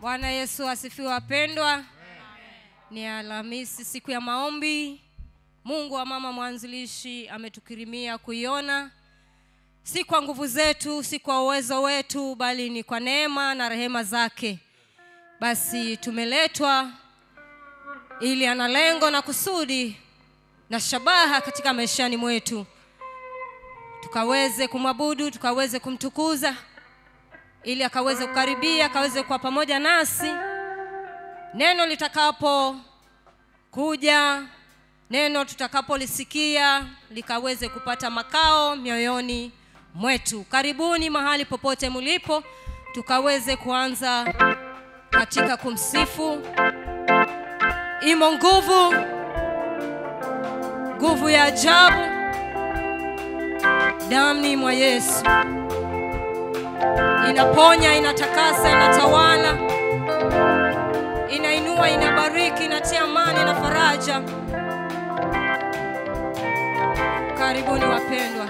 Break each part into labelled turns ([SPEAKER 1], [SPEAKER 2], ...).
[SPEAKER 1] Bwana Yesu asifiwe wapendwa. Ni Alhamisi, siku ya maombi. Mungu wa mama mwanzilishi ametukirimia kuiona. Si kwa nguvu zetu, si kwa uwezo wetu, bali ni kwa neema na rehema zake. Basi tumeletwa ili ana lengo na kusudi na shabaha katika maishani mwetu. Tukaweze kumwabudu, tukaweze kumtukuza, ili akaweze kukaribia, akaweze kuwa pamoja nasi. Neno litakapo kuja, neno tutakapolisikia likaweze kupata makao mioyoni mwetu. Karibuni mahali popote mlipo, tukaweze kuanza katika kumsifu. Imo nguvu ya ajabu damni mwa Yesu. Inaponya, inatakasa, inatawala, inainua, inabariki, inatia amani na faraja. Karibuni wapendwa.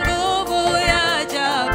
[SPEAKER 2] Nguvu ya ajabu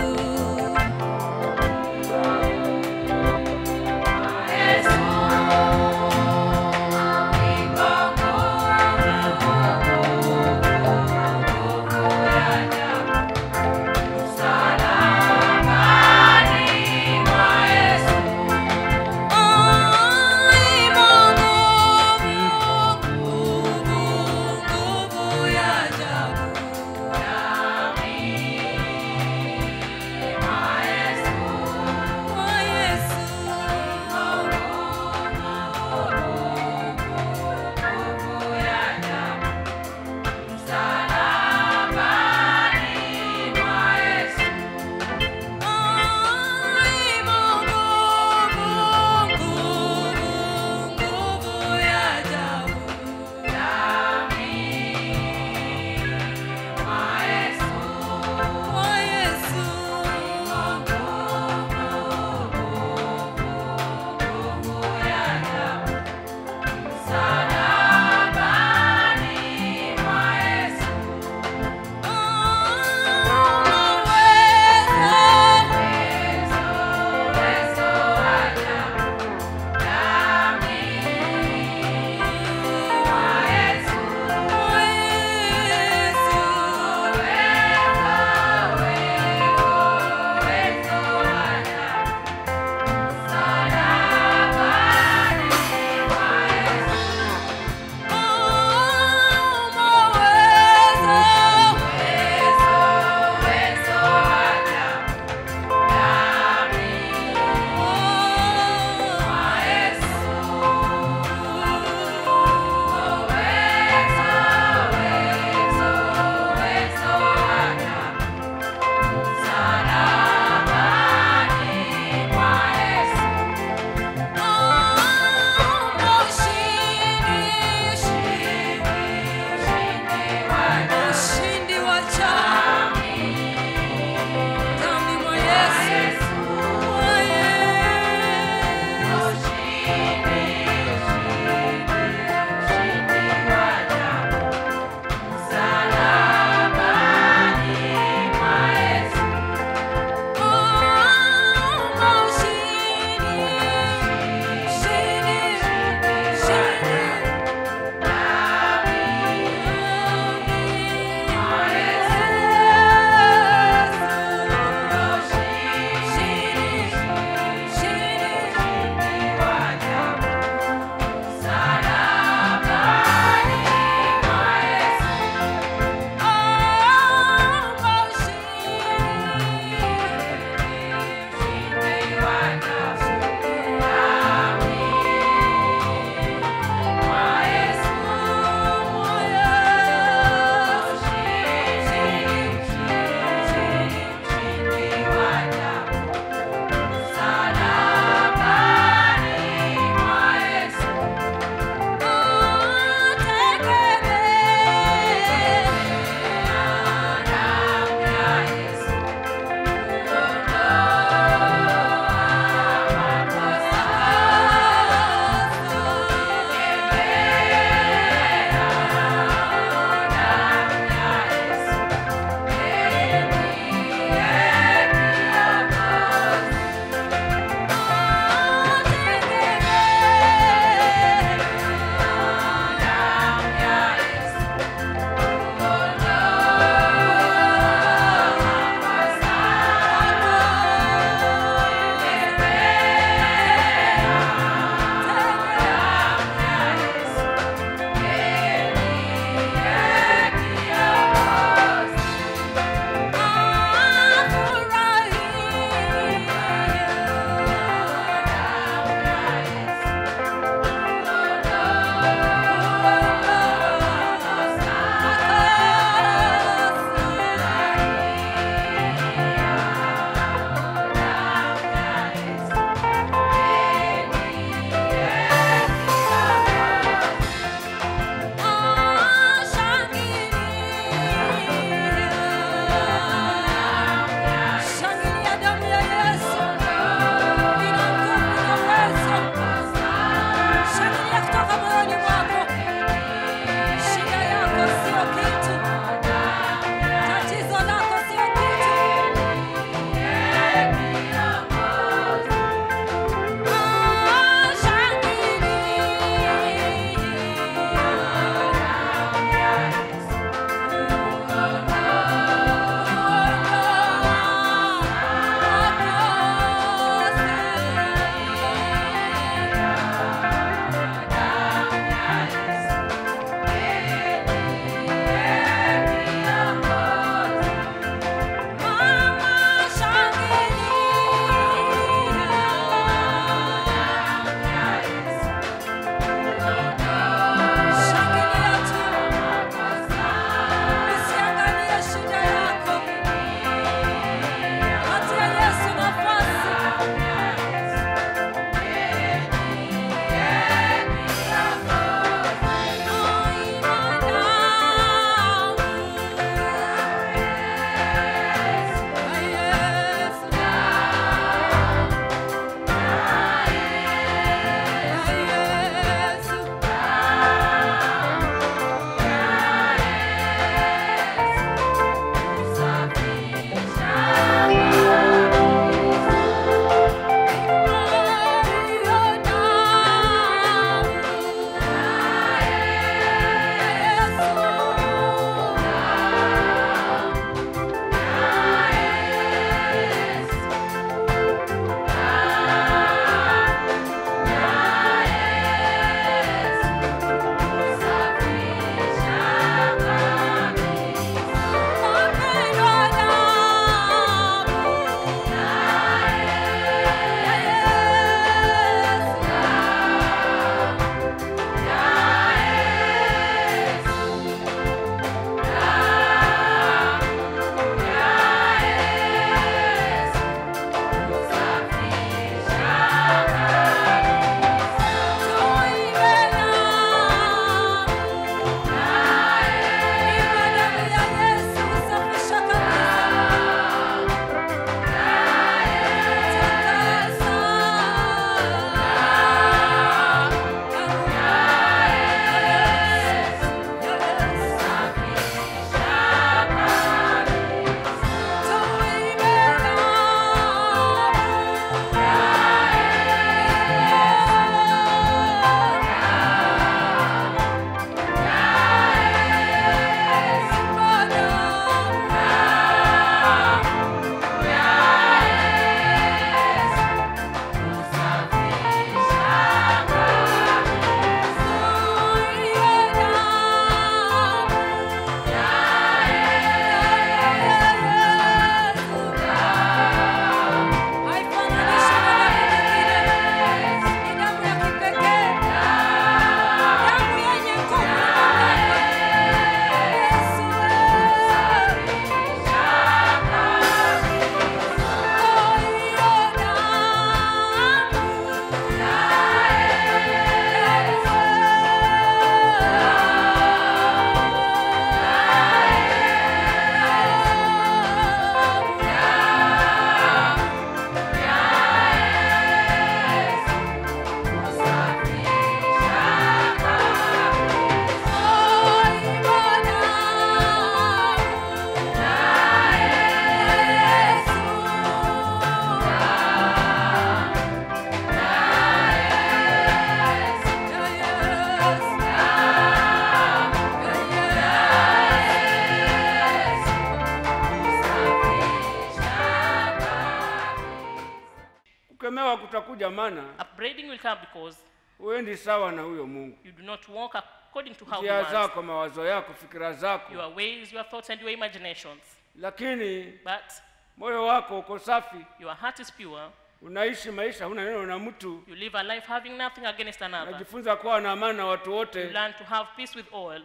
[SPEAKER 2] Kukemewa kutakuja maana
[SPEAKER 3] upbraiding will come because
[SPEAKER 2] uendi sawa na huyo Mungu.
[SPEAKER 3] you do not walk according to how you
[SPEAKER 2] Njia
[SPEAKER 3] want.
[SPEAKER 2] zako, mawazo yako, fikira zako.
[SPEAKER 3] Your ways, your thoughts, and your imaginations.
[SPEAKER 2] Lakini
[SPEAKER 3] But
[SPEAKER 2] moyo wako uko safi.
[SPEAKER 3] your heart is pure.
[SPEAKER 2] Unaishi maisha huna neno na mtu.
[SPEAKER 3] You live a life having nothing against another.
[SPEAKER 2] Unajifunza kuwa na amani na watu
[SPEAKER 3] You
[SPEAKER 2] wote.
[SPEAKER 3] learn to have peace with all.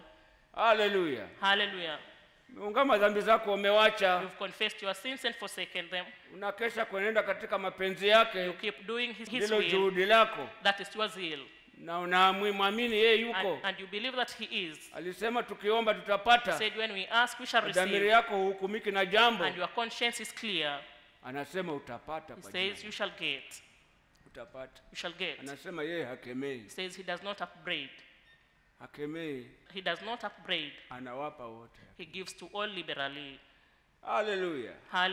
[SPEAKER 2] Hallelujah.
[SPEAKER 3] Hallelujah.
[SPEAKER 2] Ungama dhambi zako umewacha.
[SPEAKER 3] You've confessed your sins and forsaken them.
[SPEAKER 2] Unakesha kuenenda katika mapenzi
[SPEAKER 3] You
[SPEAKER 2] yake.
[SPEAKER 3] keep doing his
[SPEAKER 2] Ndilo
[SPEAKER 3] will.
[SPEAKER 2] juhudi lako.
[SPEAKER 3] That is your zeal.
[SPEAKER 2] Na unamwamini yeye yuko.
[SPEAKER 3] And you believe that he is.
[SPEAKER 2] Alisema tukiomba tutapata.
[SPEAKER 3] Said when we ask, we shall
[SPEAKER 2] Dhamiri
[SPEAKER 3] receive.
[SPEAKER 2] yako hukumiki na jambo.
[SPEAKER 3] And your conscience is clear.
[SPEAKER 2] Anasema utapata
[SPEAKER 3] He
[SPEAKER 2] kwa
[SPEAKER 3] says
[SPEAKER 2] jina.
[SPEAKER 3] you shall get.
[SPEAKER 2] Utapata.
[SPEAKER 3] You shall get.
[SPEAKER 2] Anasema yeye hakemei.
[SPEAKER 3] He says he does not upbraid.
[SPEAKER 2] Hakemei,
[SPEAKER 3] He does not upbraid.
[SPEAKER 2] anawapa wote.
[SPEAKER 3] He gives to all liberally.
[SPEAKER 2] Hallelujah.
[SPEAKER 3] Hallelujah.